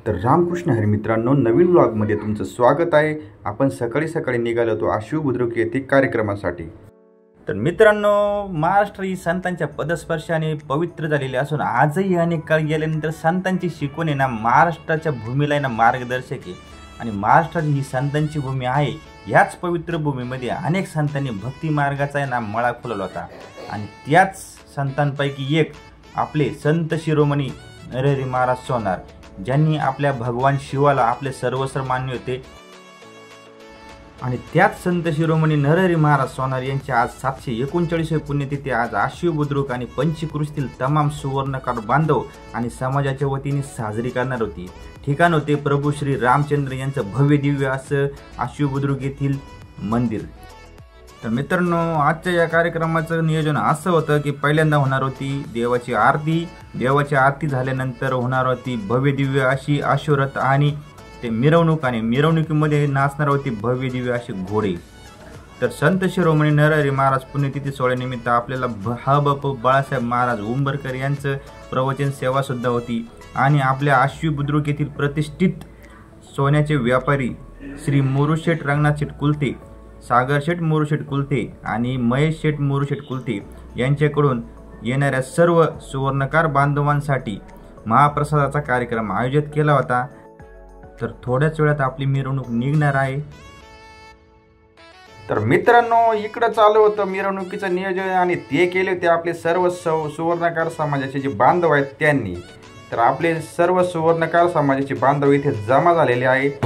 तर रामकृष्ण हरी मित्रांनो, नवीन व्लॉगमध्ये तुमचं स्वागत आहे। आपण सकाळी सकाळी निघालो होतो आशु बुद्रुक येथे कार्यक्रमासाठी। तर मित्रांनो, महाराष्ट्र ही संतांच्या पदस्पर्शाने पवित्र झालेली असून आजही अनेक काळ गेल्यानंतर संतांची शिकवण आहे ना महाराष्ट्राच्या भूमीला ना मार्गदर्शक आहे। आणि महाराष्ट्राची ही संतांची भूमी आहे। याच पवित्र भूमीमध्ये अनेक संतांनी भक्ती मार्गाचा ना मळा खोलला होता आणि त्याच संतांपैकी एक आपले संत शिरोमणी नरहरी महाराज सोनार, ज्यांनी आपल्या भगवान शिवाला आपले सर्वस्व मानले होते। आणि त्याच संत शिरोमणी नरहरी महाराज सोनार यांची आज 739वी पुण्यतिथी आज आशु बुद्रुक आणि पंचक्रोशीतील तमाम सुवर्णकार बांधव आणि समाजाच्या वतीने साजरी करणार होती। ठिकाण होते प्रभू श्री रामचंद्र यांचं भव्य दिव्य असं आशु बुद्रुक येथील मंदिर। तर मित्रांनो, आजच्या या कार्यक्रमाचं नियोजन असं होतं की पहिल्यांदा होणार होती देवाची आरती। देवाची आरती झाल्यानंतर होणार होती भव्य दिव्य अशी आशुरथ आणि ते मिरवणूक, आणि मिरवणुकीमध्ये नाचणार होती भव्य दिव्य असे घोडे। तर संत शिरोमणी नरहरी महाराज पुण्यतिथी सोहळ्यानिमित्त आपल्याला बाळासाहेब महाराज उंबरकर यांचं प्रवचन सेवा सुद्धा होती। आणि आपल्या आशु बुद्रुक येथील प्रतिष्ठित सोन्याचे व्यापारी श्री मोरूशेठ रंगनाथ शेठ कुलते, सागर शेठ मोरूशेठ कुलते आणि महेश शेठ मोरूशेठ कुलते यांच्याकडून येणाऱ्या सर्व सुवर्णकार बांधवांसाठी महाप्रसादाचा कार्यक्रम आयोजित केला होता। तर थोड्याच वेळात आपली मिरवणूक निघणार आहे। तर मित्रांनो, इकडं चालू होतं मिरवणुकीचं नियोजन आणि ते केले होते आपले सर्व सुवर्णकार समाजाचे जे बांधव आहेत त्यांनी। तर आपले सर्व सुवर्णकार समाजाचे बांधव इथे जमा झालेले आहेत।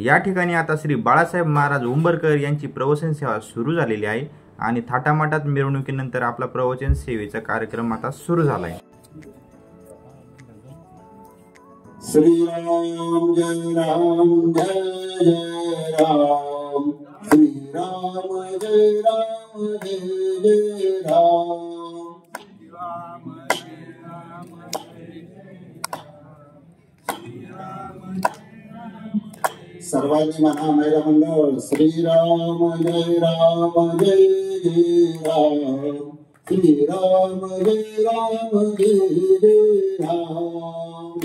या ठिकाणी आता श्री बाळासाहेब महाराज उंबरकर यांची प्रवचन सेवा सुरू झालेली आहे आणि थाटामाटात मिरवणुकीनंतर आपला प्रवचन सेवेचा कार्यक्रम आता सुरू झाला आहे. श्रीराम जय राम जय जय राम, श्रीराम जय राम जय जय राम. सर्वांनी म्हणा महिला मंडळ, श्रीराम जय राम जय जय राम, श्रीराम जय राम जय जय राम.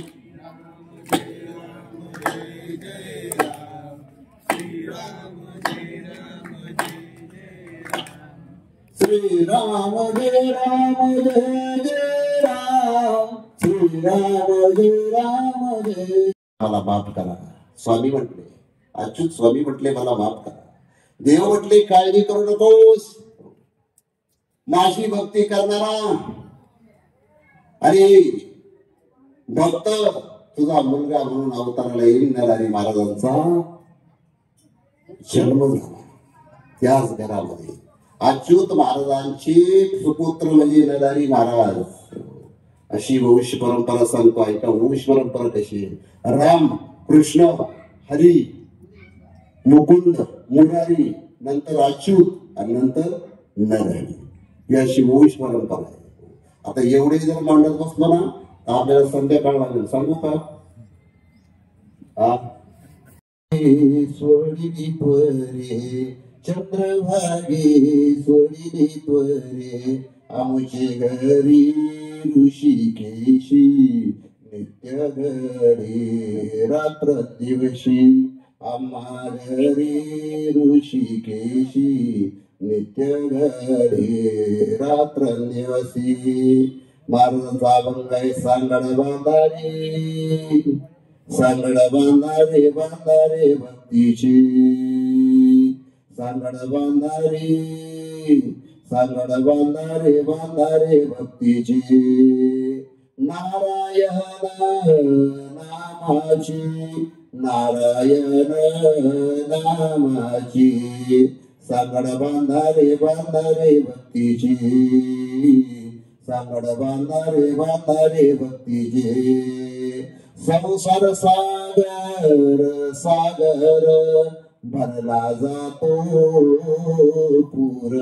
श्रीराम जय राम जय जय राम, श्रीराम जय राम जय. मला माफ करा स्वामी म्हटले, अच्युत स्वामी म्हटले मला माफ करा. देव म्हटले काळजी करू नकोस, माझी भक्ती करणारा आणि भक्त तुझा मुलगा म्हणून अवताराला येईल. नरहरी महाराजांचा जन्म झाला त्याच घरामध्ये. अच्युत महाराजांचे सुपुत्र म्हणजे नरहरी महाराज. अशी वंश परंपरा सांगतो ऐका. वंश परंपरा कशी आहे? राम, कृष्ण, हरी, मुकुंद, मुरारी, नंतर अच्युत आणि नंतर नरहरी. ही अशी वंश परंपरा आहे. आता एवढे जर मांडत बसलो ना तर आपल्याला संध्याकाळ लागेल. सांगू का? सोडिली त्वरे चंद्रभागे, सोडिली त्वरे आमचे घरी ऋषिकेशी, नित्य घरी रात्र दिवशी आम्हा घरी ऋषिकेशी, नित्य घरी रात्र दिवसी. महाराजांचा अभंग आहे. सांगड बांधारे, सांगड बांधारे, बांधारे भक्तीची, सांगड बांधारे, सांगड बांधारे, बांधारे भक्तीची. नारायण नामाची, नारायण नामाची, सांगड बांधारे, बांधारे भक्तीची, सांगड बांधारे, बांधारे भक्तीची. संसार सागर सागर भरला जातो पूर,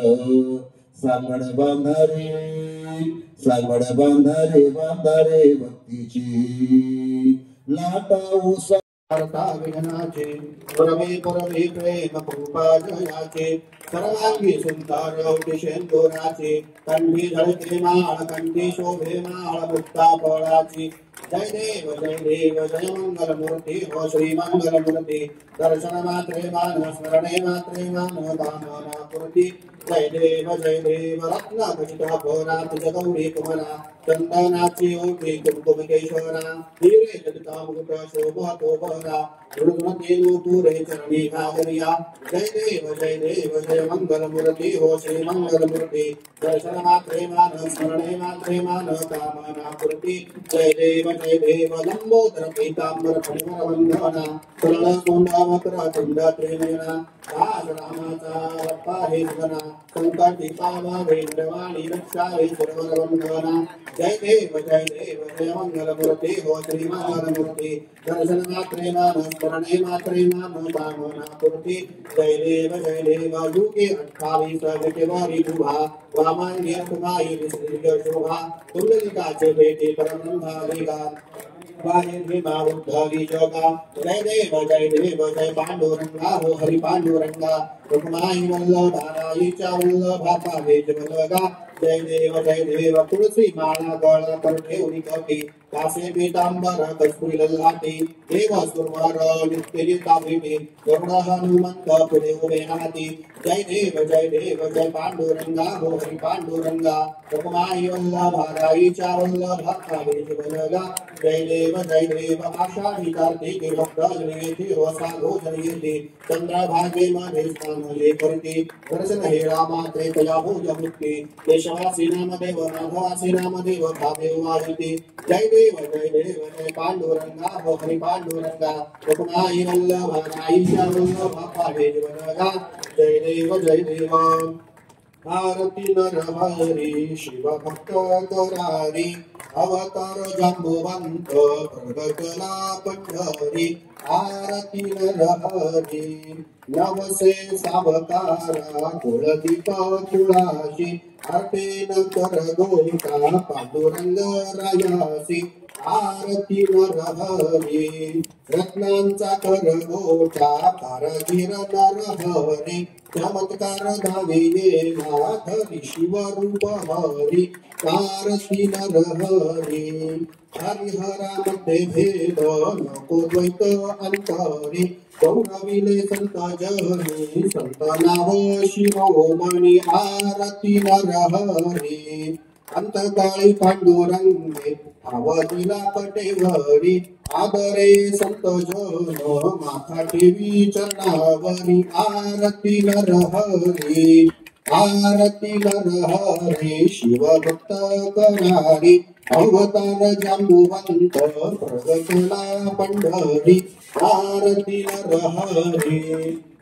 सांगड बांधारे, सांगड बांधारे, बांधारे भक्तीची. लाटा उसारता विघ्नाचे, पुरवे पुरवे प्रेम कृपा जयाचे, सर्वांगी सुंदर शेंदुराचे, कंठी झळके माळ, कंठी शोभे माळ मुक्ता फळाची. जय देव जय देव जय मंगल मूर्ती हो श्री मंगल मूर्ती, दर्शन मात्रे मान, स्मरणे मात्रे मान, कामना पूर्ती. जय देव रत्न खचित भोरा, तुझ गौरी कुमरा, चंदनाची ओठी कुमकुम केशरा, हिरे जगता मुकुट शोभतो बहरा, ऋणुमती नूपुरे चरणी घागरिया. जय देव जय मंगल मूर्ती हो श्री मंगल मूर्ती, दर्शन मात्रे मान, स्मरणे मात्रे मान, कामना पूर्ती. जय देव लंबोदर पीतांबर फणिवर वंदना, सरळ सोंडा मकर चंद प्रेमना, राज रामाचा रप्पा हे सुगना, संकटी पावा वेंद्रवाणी रक्षा हे सुरवर वंदना. जय देव जय मंगल मूर्ती हो श्री मंगल मूर्ती, दर्शन मात्रे मान, स्मरणे मात्रे मान, कामना पूर्ती. जय देव युगे 28 विटेवारी शुभा, वामांगी कुमाई विसृज शोभा, तुलनिकाचे भेटे परब्रह्माविगा, वाणी भीमा उद्धवी जोगा. जय देव जय पांडुरंगा हो हरि पांडुरंगा, रुक्माई वल्लभा राईच्या वल्लभा पावे जगलगा. जय देव तुळसी माळा गळा कर ठेवली कटी, कासे पीतांबर कस्तुरी ललाटी, देव सुरवर नित्य भेटी, करुण हनुमंत पुढे उभे हाती. जय देव जय पांडुरंगा हो हरि पांडुरंगा, रुक्माई वल्लभा राईच्या वल्लभा पावे जगलगा. जय देव आषाढी कार्तिकी भक्त जनियेती हो साधो जनियेती, चंद्रभागे मध्ये भले करते दर्शन हे रामात्रे तया भोजमुक्ती देशवासी नामदेव राघवासी नामदेव भादेव वाजते जय देव जय पांडुरंगा हरी पांडुरंगा रुक्माई वल्लभा नाईशा वल्लभा पावे जीवनगा जय देव आरती नर हरी शिव भक्त करारी अवतार जांबुवंत प्रगटला पंढरी आरती नर हरी नवसे सावकारा कुलदीप तुळाशी अर्पेन कर गोटा पांडुरंग रायासी आरती नर हरी रत्नांचा कर गोटा कारगिर नर हरी चमत्कार धाविये नाथरी शिवरूप हरी आरती नर हरी हरिहरामध्ये भेद नको द्वैत अंतरी गौरविले संत जनी संत नाव शिरोमणी आरती नर हरी अंतकाळी पांडुरंगे आवतीला पटेवरी आदरे संत जन माथा ठेवी चरणावरी आरती नर हरी आरती नर हरी शिव भक्त करारी अवतार जांबुवंत प्रगटला पंढरी आरती नर हरी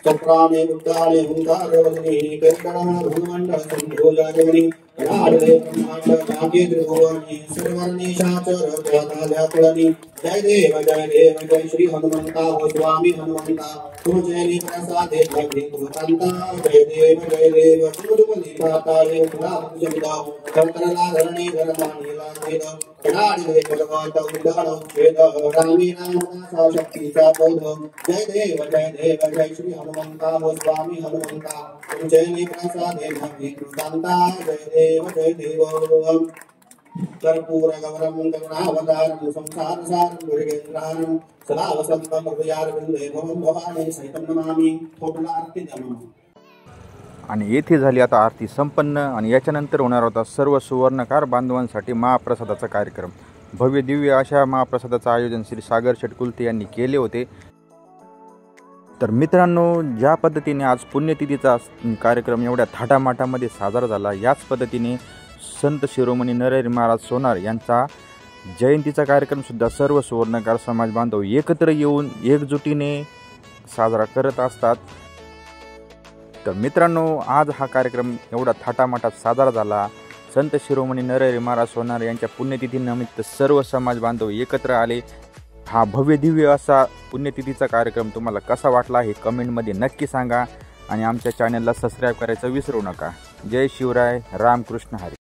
चक्राने उद्दाले हुंकारवनी कर्कणा भूमंडळ संभोजाजवनी राडले ब्रह्मांड नागे त्रिभुवनी सर्वर्णी शाचर प्रधाल्या कुळनी जय देव जय श्री हनुमंता हो स्वामी हनुमंता तुझे प्रसादे भक्ति तुमंता जय देव सुरबली पाताले उदाहरण जगदाव कर्तला धरणी धर्मानी लाभेद राडले भगवत उद्दाल उच्छेद रामी नामना शक्तीचा बोध जय देव जय श्री हनुमंता हो स्वामी हनुमंता तुझे प्रसादे भक्ति तुमंता जय देव कर्पूर गौरम करुणावतारम संसार सारम गुरुगेंद्रारम सदा वसंतम हृदयारविंदे भवं भवानी सहितं नमामि थोडला आरती द्या. आणि येथे झाली आता आरती संपन्न आणि याच्यानंतर होणार होता सर्व सुवर्णकार बांधवांसाठी महाप्रसादाचा कार्यक्रम. भव्य दिव्य अशा महाप्रसादाचं आयोजन श्री सागर शेटकुलते यांनी केले होते. तर मित्रांनो, ज्या पद्धतीने आज पुण्यतिथीचा कार्यक्रम एवढ्या थाटामाटामध्ये साजरा झाला, याच पद्धतीने संत शिरोमणी नरहरी महाराज सोनार यांचा जयंतीचा कार्यक्रमसुद्धा सर्व सुवर्णकार समाज बांधव एकत्र येऊन एकजुटीने साजरा करत असतात. तर मित्रांनो, आज हा कार्यक्रम एवढा थाटामाटात साजरा झाला. संत शिरोमणी नरहरी महाराज सोनार यांच्या पुण्यतिथीनिमित्त सर्व समाज बांधव एकत्र आले. हा भव्य दिव्य असा पुण्यतिथीचा कार्यक्रम तुम्हाला कसा वाटला हे कमेंटमध्ये नक्की सांगा आणि आमच्या चॅनलला सबस्क्राईब करायचं विसरू नका. जय शिवराय, रामकृष्ण हरी.